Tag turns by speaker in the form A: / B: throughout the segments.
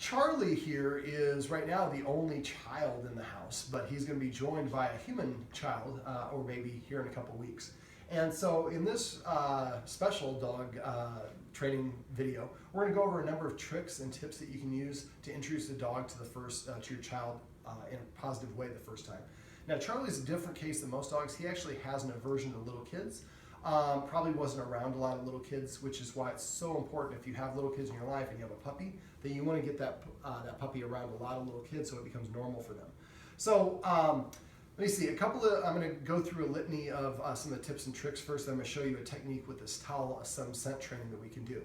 A: Charlie here is right now the only child in the house, but he's going to be joined by a human child, or maybe here in a couple weeks. And so in this special dog training video, we're going to go over a number of tricks and tips that you can use to introduce the dog to to your child in a positive way the first time. Now Charlie's a different case than most dogs. He actually has an aversion to little kids. Probably wasn't around a lot of little kids, which is why it's so important if you have little kids in your life and you have a puppy, that you want to get that puppy around a lot of little kids so it becomes normal for them. So let me see, I'm going to go through a litany of some of the tips and tricks first. Then I'm going to show you a technique with this towel, some scent training that we can do.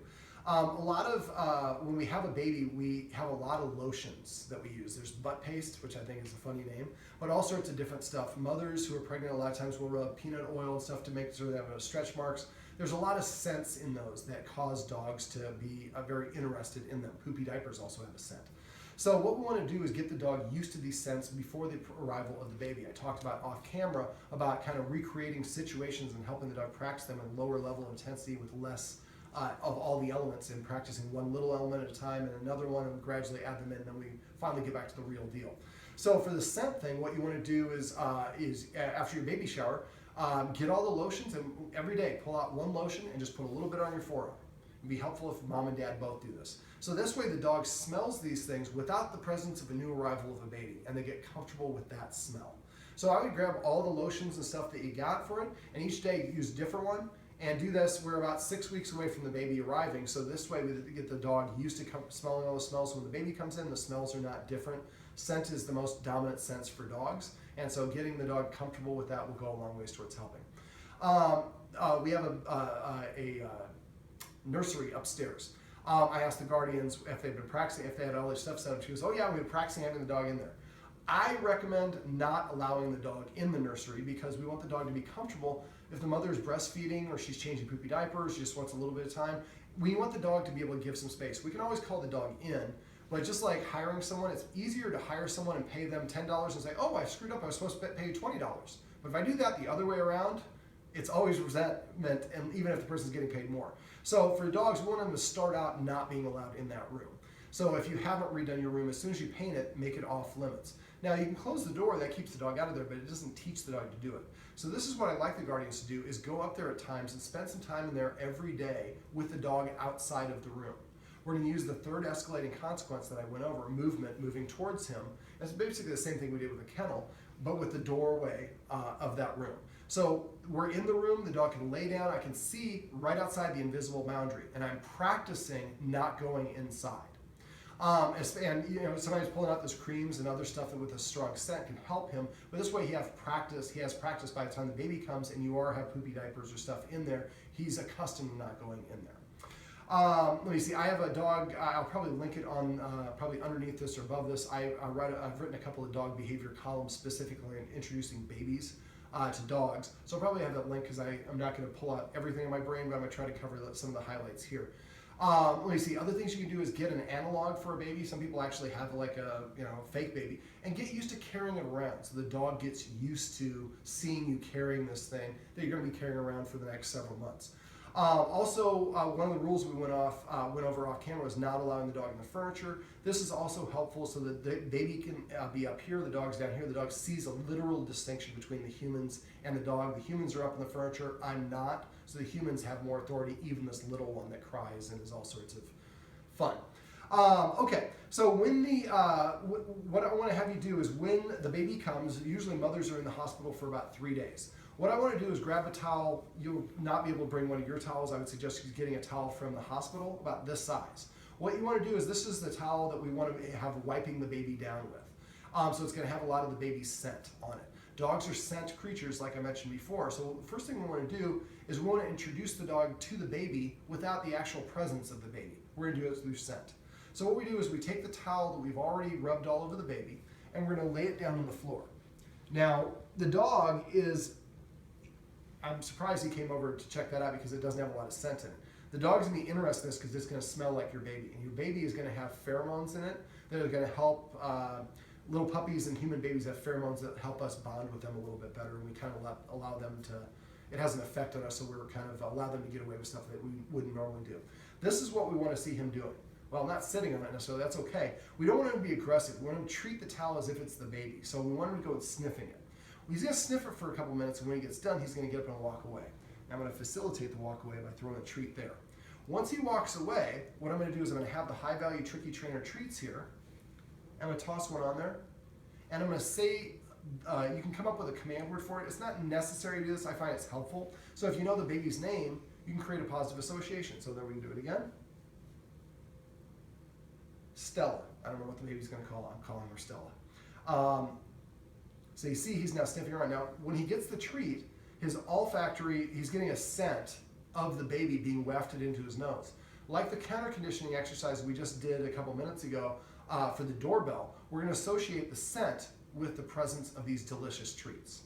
A: When we have a baby, we have a lot of lotions that we use. There's butt paste, which I think is a funny name, but all sorts of different stuff. Mothers who are pregnant a lot of times will rub peanut oil and stuff to make sure they have stretch marks. There's a lot of scents in those that cause dogs to be very interested in them. Poopy diapers also have a scent. So what we want to do is get the dog used to these scents before the arrival of the baby. I talked about off camera about kind of recreating situations and helping the dog practice them at lower level intensity with less of all the elements, and practicing one little element at a time and another one, and gradually add them in, and then we finally get back to the real deal. So for the scent thing, what you want to do is after your baby shower, get all the lotions, and every day pull out one lotion and just put a little bit on your forearm. It'd be helpful if mom and dad both do this. So this way the dog smells these things without the presence of a new arrival of a baby, and they get comfortable with that smell. So I would grab all the lotions and stuff that you got for it, and each day use a different one. And do this, we're about 6 weeks away from the baby arriving, so this way we get the dog used to smelling all the smells. So when the baby comes in, the smells are not different. Scent is the most dominant sense for dogs, and so getting the dog comfortable with that will go a long ways towards helping. We have a nursery upstairs. I asked the guardians if they'd been practicing, if they had all their stuff set up. She goes, oh yeah, we've been practicing having the dog in there. I recommend not allowing the dog in the nursery because we want the dog to be comfortable. If the mother is breastfeeding or she's changing poopy diapers, she just wants a little bit of time, we want the dog to be able to give some space. We can always call the dog in, but just like hiring someone, it's easier to hire someone and pay them $10 and say, oh, I screwed up, I was supposed to pay you $20. But if I do that the other way around, it's always resentment, and even if the person's getting paid more. So for dogs, we want them to start out not being allowed in that room. So if you haven't redone your room, as soon as you paint it, make it off limits. Now you can close the door, that keeps the dog out of there, but it doesn't teach the dog to do it. So this is what I like the guardians to do, is go up there at times and spend some time in there every day with the dog outside of the room. We're going to use the third escalating consequence that I went over, moving towards him. It's basically the same thing we did with a kennel, but with the doorway of that room. So we're in the room, the dog can lay down, I can see right outside the invisible boundary, and I'm practicing not going inside. And you know, sometimes pulling out those creams and other stuff that with a strong scent can help him, but this way he has practice by the time the baby comes and you have poopy diapers or stuff in there, he's accustomed to not going in there. Let me see, I have a dog, I'll probably link it on, probably underneath this or above this. I've written a couple of dog behavior columns specifically on introducing babies to dogs. So I'll probably have that link because I'm not going to pull out everything in my brain, but I'm going to try to cover some of the highlights here. Let me see, other things you can do is get an analog for a baby. Some people actually have like a fake baby, and get used to carrying it around so the dog gets used to seeing you carrying this thing that you're going to be carrying around for the next several months. Also, one of the rules we went over off camera was not allowing the dog in the furniture. This is also helpful so that the baby can be up here, the dog's down here. The dog sees a literal distinction between the humans and the dog. The humans are up in the furniture, I'm not, so the humans have more authority, even this little one that cries and is all sorts of fun. Okay, so when what I want to have you do is when the baby comes, usually mothers are in the hospital for about 3 days. What I want to do is grab a towel. You'll not be able to bring one of your towels. I would suggest getting a towel from the hospital about this size. What you want to do is, this is the towel that we want to have wiping the baby down with. So it's going to have a lot of the baby's scent on it. Dogs are scent creatures, like I mentioned before. So the first thing we want to do is we want to introduce the dog to the baby without the actual presence of the baby. We're going to do it through scent. So what we do is we take the towel that we've already rubbed all over the baby, and we're going to lay it down on the floor. Now, the dog is, I'm surprised he came over to check that out because it doesn't have a lot of scent in it. The dog's going to be interested in this because it's going to smell like your baby. And your baby is going to have pheromones in it that are going to help, little puppies and human babies have pheromones that help us bond with them a little bit better. And we kind of allow them to, it has an effect on us, so we're kind of allow them to get away with stuff that we wouldn't normally do. This is what we want to see him doing. Well, not sitting on it necessarily, that's okay. We don't want him to be aggressive. We want him to treat the towel as if it's the baby. So we want him to go sniffing it. He's going to sniff it for a couple minutes, and when he gets done, he's going to get up and walk away. Now I'm going to facilitate the walk away by throwing a treat there. Once he walks away, what I'm going to do is I'm going to have the high value tricky trainer treats here. I'm going to toss one on there, and I'm going to say, you can come up with a command word for it. It's not necessary to do this. I find it's helpful. So if you know the baby's name, you can create a positive association. So then we can do it again. Stella. I don't know what the baby's going to call her. I'm calling her Stella. So you see he's now sniffing around. Now, when he gets the treat, his olfactory, he's getting a scent of the baby being wafted into his nose. Like the counter conditioning exercise we just did a couple minutes ago for the doorbell, we're going to associate the scent with the presence of these delicious treats.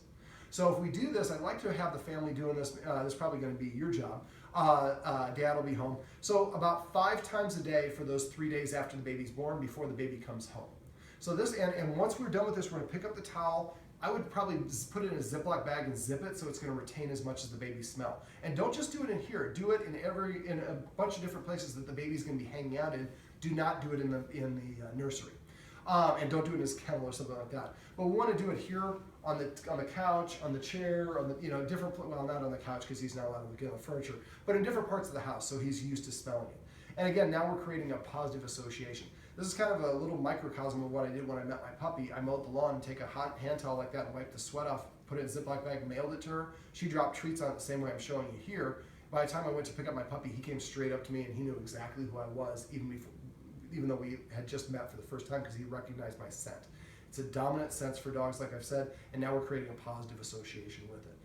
A: So if we do this, I'd like to have the family doing this. This is probably going to be your job. Dad will be home. So about 5 times a day for those 3 days after the baby's born, before the baby comes home. So this, and once we're done with this, we're going to pick up the towel. I would probably put it in a Ziploc bag and zip it so it's going to retain as much as the baby's smell. And don't just do it in here. Do it in a bunch of different places that the baby's going to be hanging out in. Do not do it in the nursery. And don't do it in his kennel or something like that. But we want to do it here on the couch, on the chair, on the different, well, not on the couch because he's not allowed to get on the furniture, but in different parts of the house so he's used to smelling it. And again, now we're creating a positive association. This is kind of a little microcosm of what I did when I met my puppy. I mowed the lawn and take a hot hand towel like that and wipe the sweat off, put it in a Ziploc bag, mailed it to her. She dropped treats on it the same way I'm showing you here. By the time I went to pick up my puppy, he came straight up to me and he knew exactly who I was, even though we had just met for the first time because he recognized my scent. It's a dominant sense for dogs, like I've said, and now we're creating a positive association with it.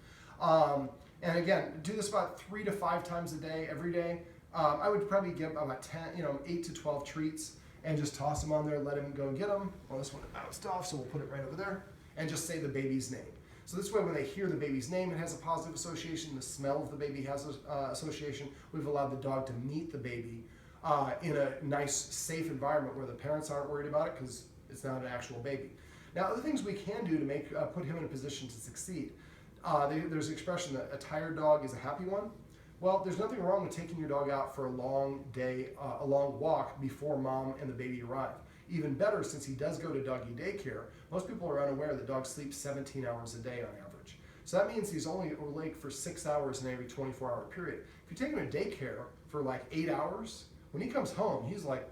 A: And again, do this about 3 to 5 times a day, every day. I would probably give about 8 to 12 treats and just toss them on there, let him go and get them. Well, this one bounced off, so we'll put it right over there and just say the baby's name. So this way, when they hear the baby's name, it has a positive association. The smell of the baby has an association. We've allowed the dog to meet the baby in a nice, safe environment where the parents aren't worried about it because it's not an actual baby. Now, other things we can do to put him in a position to succeed. There's an expression that a tired dog is a happy one. Well, there's nothing wrong with taking your dog out for a long day, a long walk before mom and the baby arrive. Even better, since he does go to doggy daycare, most people are unaware that dogs sleep 17 hours a day on average. So that means he's only awake for 6 hours in every 24-hour period. If you take him to daycare for like 8 hours, when he comes home, he's like,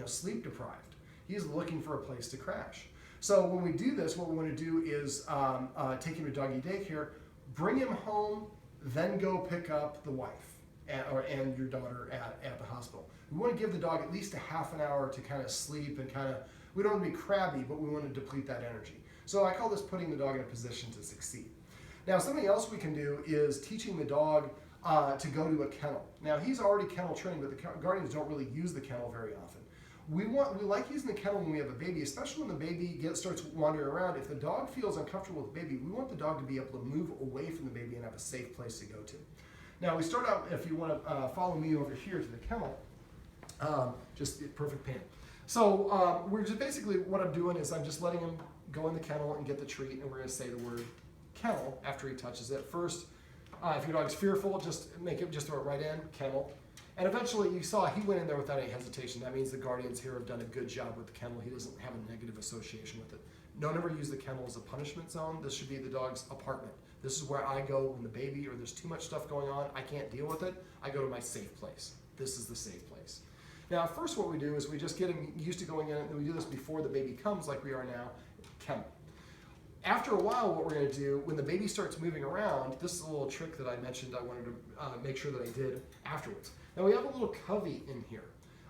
A: sleep deprived. He's looking for a place to crash. So when we do this, what we want to do is take him to doggy daycare, bring him home, then go pick up the wife and your daughter at the hospital. We want to give the dog at least a half an hour to kind of sleep and we don't want to be crabby, but we want to deplete that energy. So I call this putting the dog in a position to succeed. Now, something else we can do is teaching the dog to go to a kennel. Now, he's already kennel trained, but the guardians don't really use the kennel very often. We like using the kennel when we have a baby, especially when the baby starts wandering around. If the dog feels uncomfortable with the baby, we want the dog to be able to move away from the baby and have a safe place to go to. Now, we start out, if you want to follow me over here to the kennel, just perfect pan. So we're just basically, what I'm doing is I'm just letting him go in the kennel and get the treat, and we're going to say the word kennel after he touches it. First, if your dog's fearful, just throw it right in, kennel. And eventually, you saw he went in there without any hesitation. That means the guardians here have done a good job with the kennel. He doesn't have a negative association with it. Don't ever use the kennel as a punishment zone. This should be the dog's apartment. This is where I go when the baby or there's too much stuff going on. I can't deal with it. I go to my safe place. This is the safe place. Now, first what we do is we just get him used to going in, and we do this before the baby comes like we are now, kennel. After a while, what we're going to do, when the baby starts moving around, this is a little trick that I mentioned I wanted to make sure that I did afterwards. Now we have a little covey in here.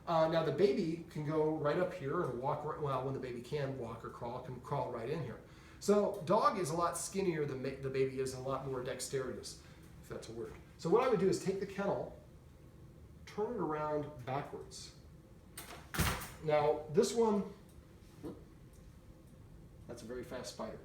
A: Now the baby can go right up here and walk, when the baby can walk or can crawl right in here. So dog is a lot skinnier than the baby is and a lot more dexterous, if that's a word. So what I would do is take the kennel, turn it around backwards. Now this one, that's a very fast spider.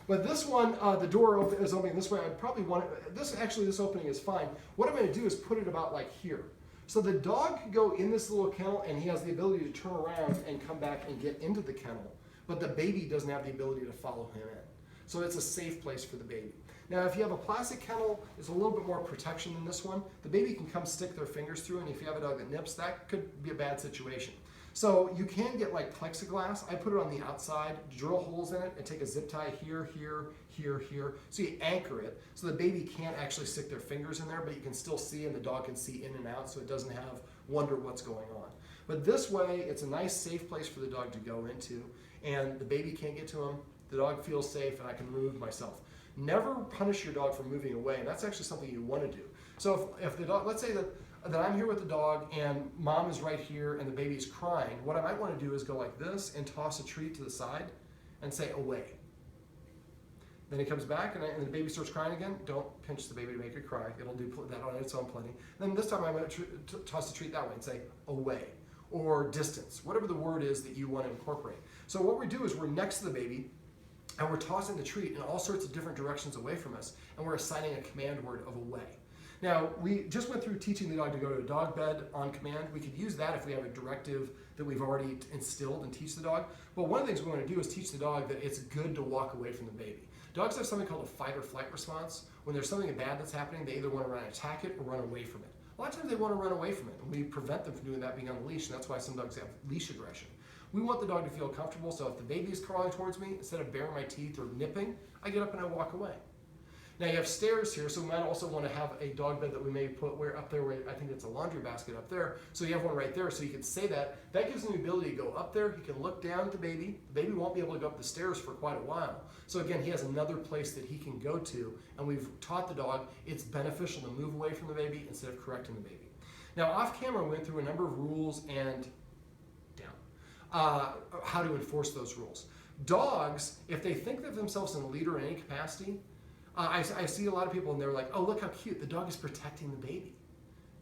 A: But this one, the door is opening this way. I'd probably want it, this opening is fine. What I'm going to do is put it about like here. So the dog can go in this little kennel and he has the ability to turn around and come back and get into the kennel. But the baby doesn't have the ability to follow him in. So it's a safe place for the baby. Now, if you have a plastic kennel, it's a little bit more protection than this one. The baby can come stick their fingers through, and if you have a dog that nips, that could be a bad situation. So you can get like plexiglass. I put it on the outside, drill holes in it, and take a zip tie here, here, here, here. So you anchor it so the baby can't actually stick their fingers in there, but you can still see and the dog can see in and out, so it doesn't have wonder what's going on. But this way, it's a nice safe place for the dog to go into, and the baby can't get to him. The dog feels safe, and I can remove myself. Never punish your dog for moving away, and that's actually something you want to do. So if the dog, let's say that I'm here with the dog and mom is right here and the baby's crying, what I might want to do is go like this and toss a treat to the side and say away. Then he comes back and the baby starts crying again. Don't pinch the baby to make it cry. It'll do that on its own plenty. Then this time I'm going to toss the treat that way and say away or distance, whatever the word is that you want to incorporate. So what we do is we're next to the baby and we're tossing the treat in all sorts of different directions away from us, and we're assigning a command word of away. Now, we just went through teaching the dog to go to a dog bed on command. We could use that if we have a directive that we've already instilled and teach the dog. But one of the things we want to do is teach the dog that it's good to walk away from the baby. Dogs have something called a fight or flight response. When there's something bad that's happening, they either want to run and attack it or run away from it. A lot of times they want to run away from it, and we prevent them from doing that being on the leash, and that's why some dogs have leash aggression. We want the dog to feel comfortable, so if the baby is crawling towards me, instead of baring my teeth or nipping, I get up and I walk away. Now you have stairs here, so we might also want to have a dog bed that we may put up there where I think it's a laundry basket up there. So you have one right there, so you can say that. That gives him the ability to go up there. He can look down at the baby. The baby won't be able to go up the stairs for quite a while. So again, he has another place that he can go to, and we've taught the dog it's beneficial to move away from the baby instead of correcting the baby. Now off camera, we went through a number of rules and how to enforce those rules. Dogs, if they think of themselves as a leader in any capacity, I see a lot of people and they're like, oh, look how cute, the dog is protecting the baby.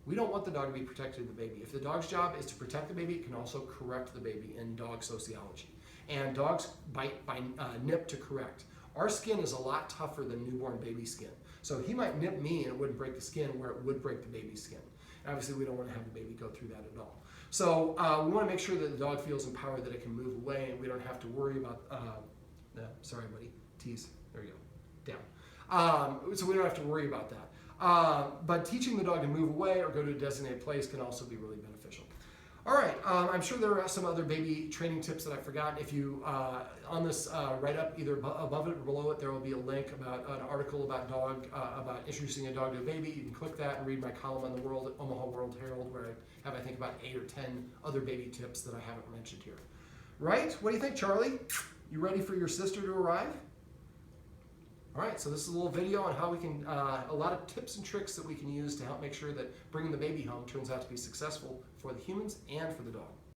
A: We don't want the dog to be protecting the baby. If the dog's job is to protect the baby, it can also correct the baby in dog sociology. And dogs bite by nip to correct. Our skin is a lot tougher than newborn baby skin. So he might nip me and it wouldn't break the skin where it would break the baby's skin. Obviously, we don't want to have the baby go through that at all. So we want to make sure that the dog feels empowered, that it can move away, and we don't have to worry about, sorry buddy, tease, there you go, down. So we don't have to worry about that. But teaching the dog to move away or go to a designated place can also be really beneficial. All right, I'm sure there are some other baby training tips that I've forgotten. If you, on this write-up, either above it or below it, there will be a link about an article about about introducing a dog to a baby. You can click that and read my column on the Omaha World Herald, where I have, I think, about 8 or 10 other baby tips that I haven't mentioned here. Right? What do you think, Charlie? You ready for your sister to arrive? All right, so this is a little video on how we can, a lot of tips and tricks that we can use to help make sure that bringing the baby home turns out to be successful for the humans and for the dog.